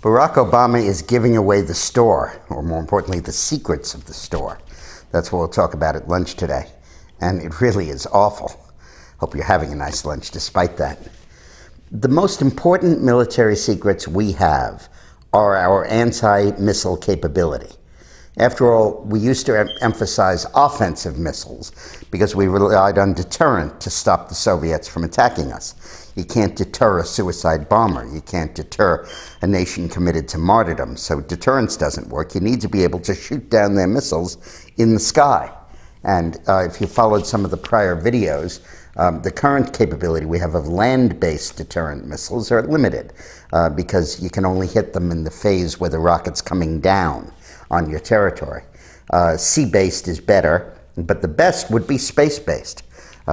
Barack Obama is giving away the store, or more importantly, the secrets of the store. That's what we'll talk about at lunch today. And it really is awful. Hope you're having a nice lunch despite that. The most important military secrets we have are our anti-missile capability. After all, we used to emphasize offensive missiles because we relied on deterrent to stop the Soviets from attacking us. You can't deter a suicide bomber. You can't deter a nation committed to martyrdom. So deterrence doesn't work. You need to be able to shoot down their missiles in the sky. And if you followed some of the prior videos, the current capability we have of land-based deterrent missiles are limited because you can only hit them in the phase where the rocket's coming down on your territory. Sea-based is better, but the best would be space-based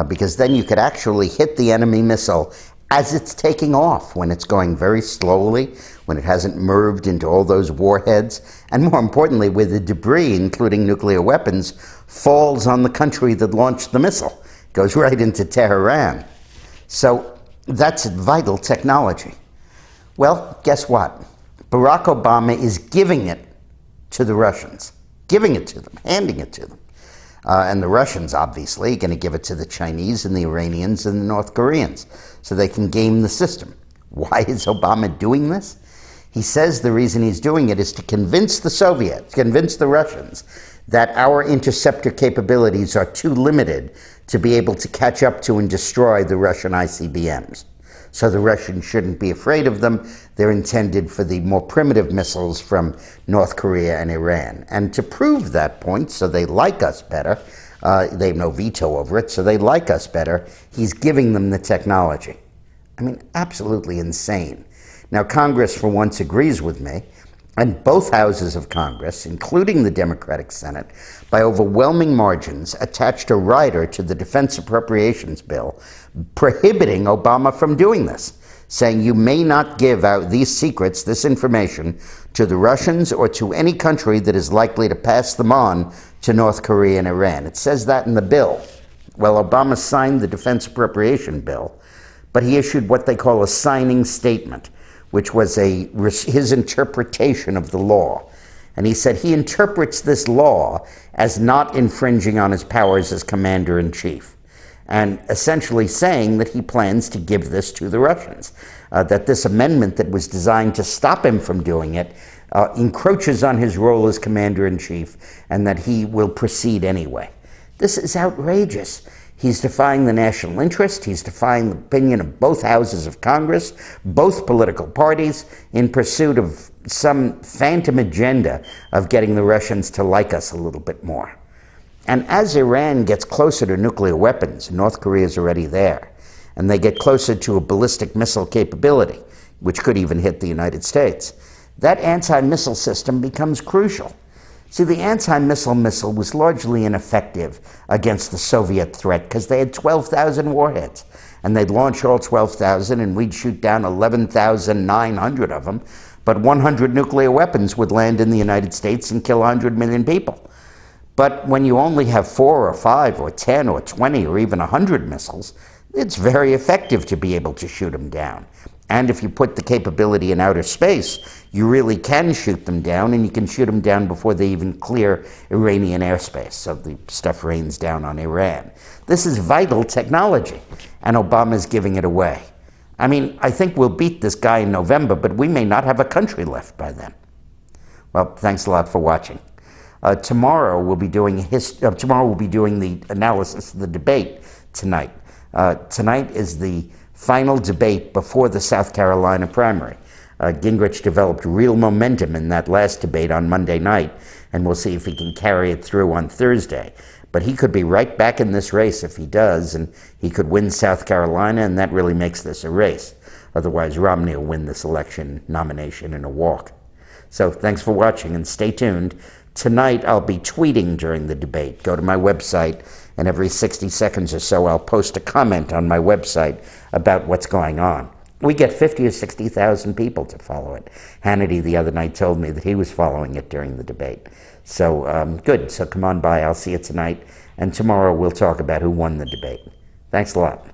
because then you could actually hit the enemy missile as it's taking off, when it's going very slowly, when it hasn't merged into all those warheads, and more importantly, where the debris, including nuclear weapons, falls on the country that launched the missile. It goes right into Tehran. So that's vital technology. Well, guess what? Barack Obama is giving it to the Russians, giving it to them, handing it to them. And the Russians, obviously, are going to give it to the Chinese and the Iranians and the North Koreans so they can game the system. Why is Obama doing this? He says the reason he's doing it is to convince the Soviets, convince the Russians, that our interceptor capabilities are too limited to be able to catch up to and destroy the Russian ICBMs. So the Russians shouldn't be afraid of them. They're intended for the more primitive missiles from North Korea and Iran. And to prove that point, so they like us better, they have no veto over it, so they like us better, he's giving them the technology. I mean, absolutely insane. Now, Congress, for once, agrees with me, and both houses of Congress, including the Democratic Senate, by overwhelming margins, attached a rider to the Defense Appropriations Bill prohibiting Obama from doing this, saying you may not give out these secrets, this information, to the Russians or to any country that is likely to pass them on to North Korea and Iran. It says that in the bill. Well, Obama signed the Defense Appropriation Bill, but he issued what they call a signing statement, which was his interpretation of the law. And he said he interprets this law as not infringing on his powers as commander-in-chief, and essentially saying that he plans to give this to the Russians, that this amendment that was designed to stop him from doing it encroaches on his role as commander-in-chief, and that he will proceed anyway. This is outrageous. He's defying the national interest. He's defying the opinion of both houses of Congress, both political parties, in pursuit of some phantom agenda of getting the Russians to like us a little bit more. And as Iran gets closer to nuclear weapons, North Korea is already there, and they get closer to a ballistic missile capability, which could even hit the United States, that anti-missile system becomes crucial. See, the anti-missile missile was largely ineffective against the Soviet threat because they had 12,000 warheads, and they'd launch all 12,000 and we'd shoot down 11,900 of them, but 100 nuclear weapons would land in the United States and kill 100 million people. But when you only have 4 or 5 or 10 or 20 or even 100 missiles, it's very effective to be able to shoot them down. And if you put the capability in outer space, you really can shoot them down, and you can shoot them down before they even clear Iranian airspace, so the stuff rains down on Iran. This is vital technology, and Obama's giving it away. I mean, I think we'll beat this guy in November, but we may not have a country left by then. Well, thanks a lot for watching. Tomorrow we'll be doing the analysis of the debate tonight. Tonight is the final debate before the South Carolina primary. Gingrich developed real momentum in that last debate on Monday night, and we'll see if he can carry it through on Thursday. But he could be right back in this race if he does, and he could win South Carolina, and that really makes this a race. Otherwise, Romney will win this election nomination in a walk. So thanks for watching, and stay tuned. Tonight, I'll be tweeting during the debate. Go to my website, and every 60 seconds or so, I'll post a comment on my website about what's going on. We get 50 or 60,000 people to follow it. Hannity the other night told me that he was following it during the debate. So good. So come on by. I'll see you tonight. And tomorrow we'll talk about who won the debate. Thanks a lot.